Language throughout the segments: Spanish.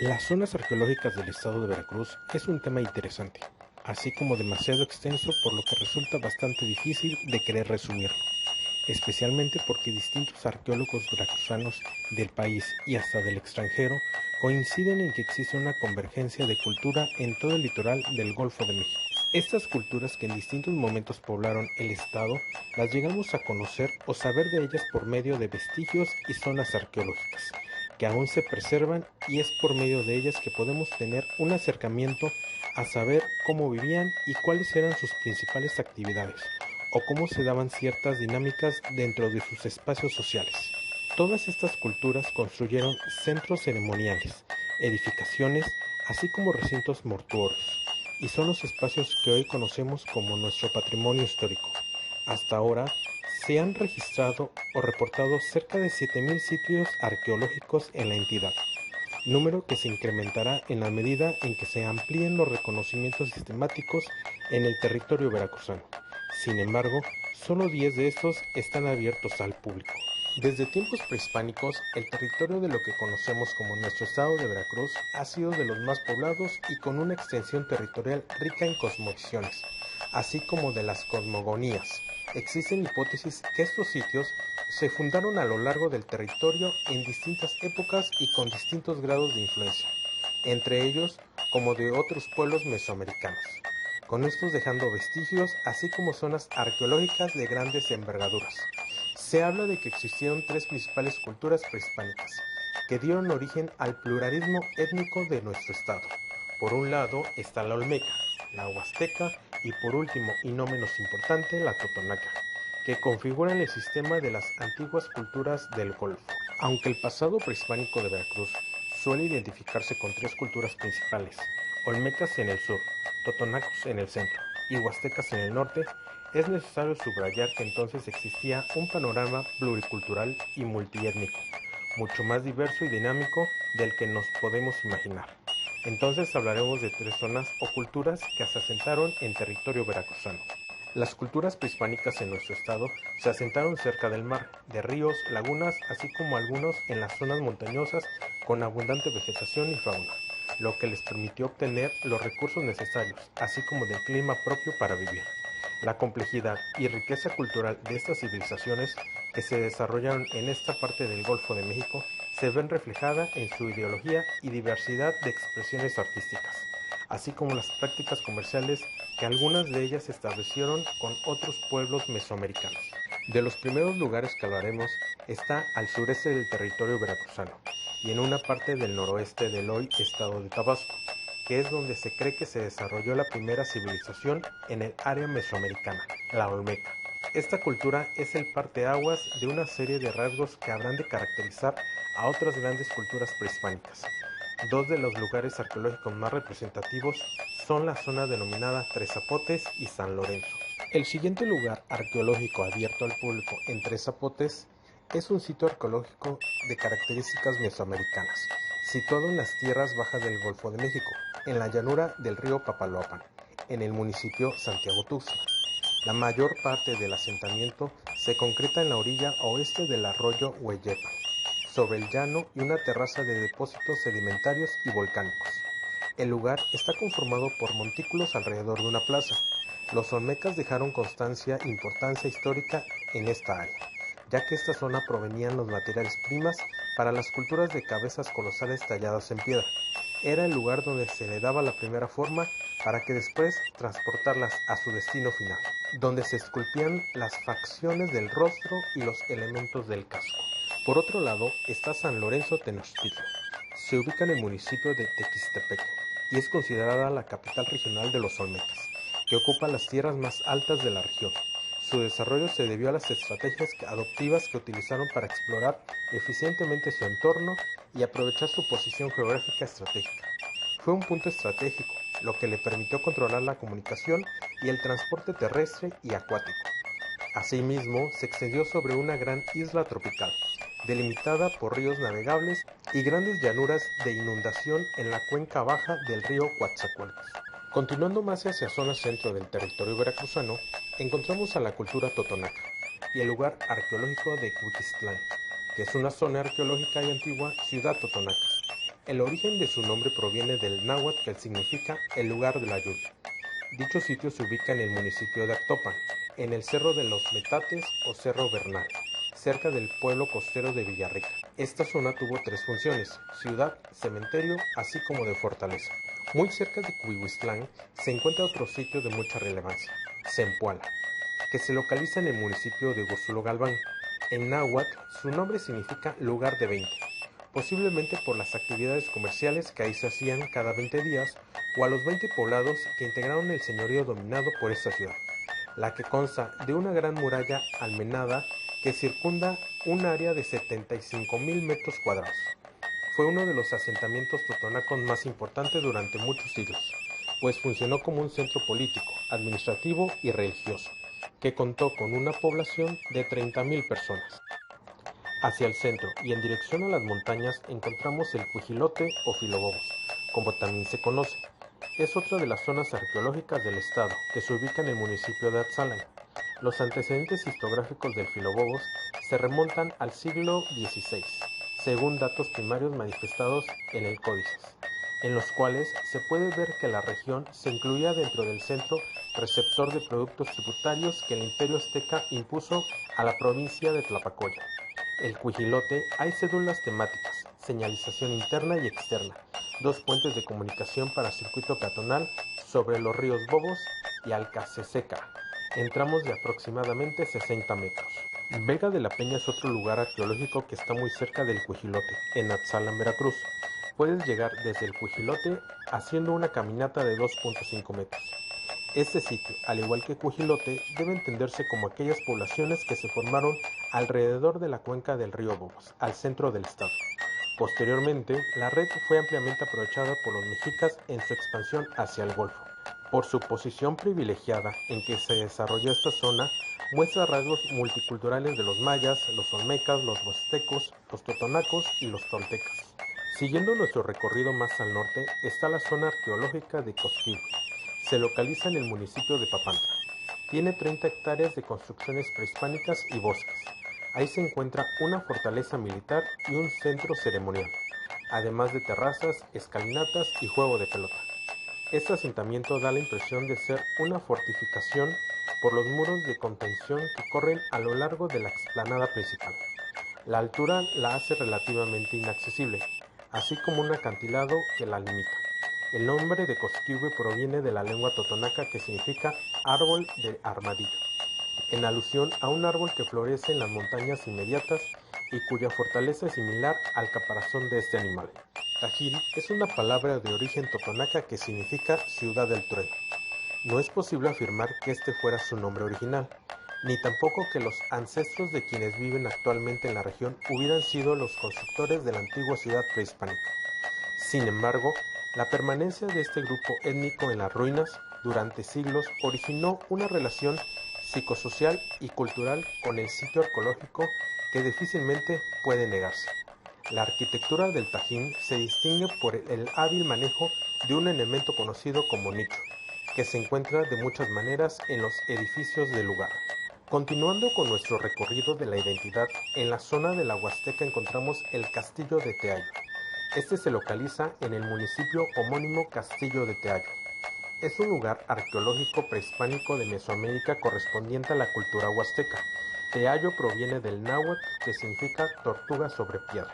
Las zonas arqueológicas del estado de Veracruz es un tema interesante, así como demasiado extenso por lo que resulta bastante difícil de querer resumirlo, especialmente porque distintos arqueólogos veracruzanos del país y hasta del extranjero coinciden en que existe una convergencia de cultura en todo el litoral del Golfo de México. Estas culturas que en distintos momentos poblaron el estado, las llegamos a conocer o saber de ellas por medio de vestigios y zonas arqueológicas que aún se preservan, y es por medio de ellas que podemos tener un acercamiento a saber cómo vivían y cuáles eran sus principales actividades, o cómo se daban ciertas dinámicas dentro de sus espacios sociales. Todas estas culturas construyeron centros ceremoniales, edificaciones, así como recintos mortuorios, y son los espacios que hoy conocemos como nuestro patrimonio histórico. Hasta ahora, se han registrado o reportado cerca de 7.000 sitios arqueológicos en la entidad, número que se incrementará en la medida en que se amplíen los reconocimientos sistemáticos en el territorio veracruzano. Sin embargo, solo 10 de estos están abiertos al público. Desde tiempos prehispánicos, el territorio de lo que conocemos como nuestro estado de Veracruz ha sido de los más poblados y con una extensión territorial rica en cosmovisiones, así como de las cosmogonías. Existen hipótesis que estos sitios se fundaron a lo largo del territorio en distintas épocas y con distintos grados de influencia, entre ellos como de otros pueblos mesoamericanos, con estos dejando vestigios así como zonas arqueológicas de grandes envergaduras. Se habla de que existieron tres principales culturas prehispánicas, que dieron origen al pluralismo étnico de nuestro estado. Por un lado está la olmeca, la huasteca y por último y no menos importante la totonaca, que configuran el sistema de las antiguas culturas del Golfo. Aunque el pasado prehispánico de Veracruz suele identificarse con tres culturas principales, olmecas en el sur, totonacos en el centro y huastecas en el norte, es necesario subrayar que entonces existía un panorama pluricultural y multiétnico, mucho más diverso y dinámico del que nos podemos imaginar. Entonces hablaremos de tres zonas o culturas que se asentaron en territorio veracruzano. Las culturas prehispánicas en nuestro estado se asentaron cerca del mar, de ríos, lagunas, así como algunos en las zonas montañosas con abundante vegetación y fauna, lo que les permitió obtener los recursos necesarios, así como del clima propio para vivir. La complejidad y riqueza cultural de estas civilizaciones que se desarrollaron en esta parte del Golfo de México se ven reflejada en su ideología y diversidad de expresiones artísticas, así como las prácticas comerciales que algunas de ellas se establecieron con otros pueblos mesoamericanos. De los primeros lugares que hablaremos está al sureste del territorio veracruzano y en una parte del noroeste del hoy estado de Tabasco, que es donde se cree que se desarrolló la primera civilización en el área mesoamericana, la olmeca. Esta cultura es el parteaguas de una serie de rasgos que habrán de caracterizar a otras grandes culturas prehispánicas. Dos de los lugares arqueológicos más representativos son la zona denominada Tres Zapotes y San Lorenzo. El siguiente lugar arqueológico abierto al público en Tres Zapotes es un sitio arqueológico de características mesoamericanas, situado en las tierras bajas del Golfo de México, en la llanura del río Papaloapan, en el municipio Santiago Tuxtla. La mayor parte del asentamiento se concreta en la orilla oeste del arroyo Hueyepa, sobre el llano y una terraza de depósitos sedimentarios y volcánicos. El lugar está conformado por montículos alrededor de una plaza. Los olmecas dejaron constancia e importancia histórica en esta área, ya que esta zona provenían los materiales primas para las culturas de cabezas colosales talladas en piedra. Era el lugar donde se le daba la primera forma para que después transportarlas a su destino final, donde se esculpían las facciones del rostro y los elementos del casco. Por otro lado está San Lorenzo Tenochtitlan. Se ubica en el municipio de Tequistepec y es considerada la capital regional de los olmecas, que ocupa las tierras más altas de la región. Su desarrollo se debió a las estrategias adoptivas que utilizaron para explorar eficientemente su entorno y aprovechar su posición geográfica estratégica. Fue un punto estratégico, lo que le permitió controlar la comunicación y el transporte terrestre y acuático. Asimismo, se extendió sobre una gran isla tropical, delimitada por ríos navegables y grandes llanuras de inundación en la cuenca baja del río Coatzacoalcos. Continuando más hacia zona centro del territorio veracruzano, encontramos a la cultura totonaca y el lugar arqueológico de Cutistlán, que es una zona arqueológica y antigua ciudad totonaca. El origen de su nombre proviene del náhuatl, que significa el lugar de la lluvia. Dicho sitio se ubica en el municipio de Actopan, en el Cerro de los Metates o Cerro Bernal, cerca del pueblo costero de Villarrica. Esta zona tuvo tres funciones: ciudad, cementerio, así como de fortaleza. Muy cerca de Cuihuiztlán se encuentra otro sitio de mucha relevancia, Zempoala, que se localiza en el municipio de Huixtolo Galván. En náhuatl, su nombre significa lugar de 20, posiblemente por las actividades comerciales que ahí se hacían cada 20 días, o a los 20 poblados que integraron el señorío dominado por esta ciudad, la que consta de una gran muralla almenada que circunda un área de 75,000 metros cuadrados. Fue uno de los asentamientos totonacos más importantes durante muchos siglos, pues funcionó como un centro político, administrativo y religioso, que contó con una población de 30,000 personas. Hacia el centro y en dirección a las montañas encontramos el Cuijilote o Filobobos, como también se conoce. Es otra de las zonas arqueológicas del estado, que se ubica en el municipio de Atzalan. Los antecedentes histográficos del Filobobos se remontan al siglo XVI, según datos primarios manifestados en el Códices, en los cuales se puede ver que la región se incluía dentro del centro receptor de productos tributarios que el imperio azteca impuso a la provincia de Tlapacoya. El Cuijilote hay cédulas temáticas, señalización interna y externa, dos puentes de comunicación para circuito peatonal sobre los ríos Bobos y Alcaceseca, en tramos de aproximadamente 60 metros. Vega de la Peña es otro lugar arqueológico que está muy cerca del Cuijilote, en Atzalan, Veracruz. Puedes llegar desde el Cuijilote haciendo una caminata de 2.5 metros. Este sitio, al igual que Cuijilote, debe entenderse como aquellas poblaciones que se formaron alrededor de la cuenca del río Bobos, al centro del estado. Posteriormente, la red fue ampliamente aprovechada por los mexicas en su expansión hacia el Golfo. Por su posición privilegiada en que se desarrolló esta zona, muestra rasgos multiculturales de los mayas, los olmecas, los huastecos, los totonacos y los toltecas. Siguiendo nuestro recorrido más al norte está la zona arqueológica de Cosquín. Se localiza en el municipio de Papantla. Tiene 30 hectáreas de construcciones prehispánicas y bosques. Ahí se encuentra una fortaleza militar y un centro ceremonial, además de terrazas, escalinatas y juego de pelota. Este asentamiento da la impresión de ser una fortificación por los muros de contención que corren a lo largo de la explanada principal. La altura la hace relativamente inaccesible, así como un acantilado que la limita. El nombre de Cosquihue proviene de la lengua totonaca que significa árbol de armadillo, en alusión a un árbol que florece en las montañas inmediatas y cuya fortaleza es similar al caparazón de este animal. Tajín es una palabra de origen totonaca que significa ciudad del trueno. No es posible afirmar que este fuera su nombre original, ni tampoco que los ancestros de quienes viven actualmente en la región hubieran sido los constructores de la antigua ciudad prehispánica. Sin embargo, la permanencia de este grupo étnico en las ruinas durante siglos originó una relación psicosocial y cultural con el sitio arqueológico que difícilmente puede negarse. La arquitectura del Tajín se distingue por el hábil manejo de un elemento conocido como nicho, que se encuentra de muchas maneras en los edificios del lugar. Continuando con nuestro recorrido de la identidad, en la zona de la Huasteca encontramos el Castillo de Teayo. Este se localiza en el municipio homónimo Castillo de Teayo. Es un lugar arqueológico prehispánico de Mesoamérica correspondiente a la cultura huasteca. Teayo proviene del náhuatl, que significa tortuga sobre piedra,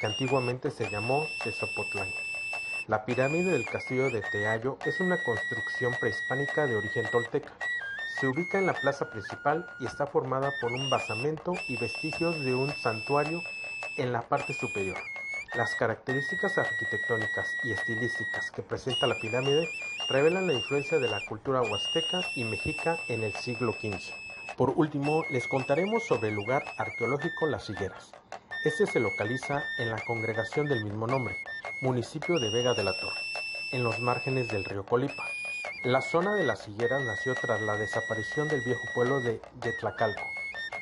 que antiguamente se llamó Tezopotlán. La pirámide del Castillo de Teayo es una construcción prehispánica de origen tolteca. Se ubica en la plaza principal y está formada por un basamento y vestigios de un santuario en la parte superior. Las características arquitectónicas y estilísticas que presenta la pirámide revelan la influencia de la cultura huasteca y mexica en el siglo XV. Por último, les contaremos sobre el lugar arqueológico Las Higueras. Este se localiza en la congregación del mismo nombre, municipio de Vega de la Torre, en los márgenes del río Colipa. La zona de Las Higueras nació tras la desaparición del viejo pueblo de Yetlacalco,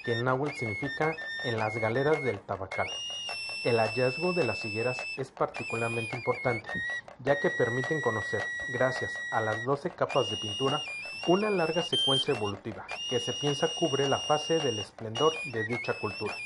que en náhuatl significa en las galeras del Tabacal. El hallazgo de las higueras es particularmente importante, ya que permiten conocer, gracias a las 12 capas de pintura, una larga secuencia evolutiva que se piensa cubre la fase del esplendor de dicha cultura.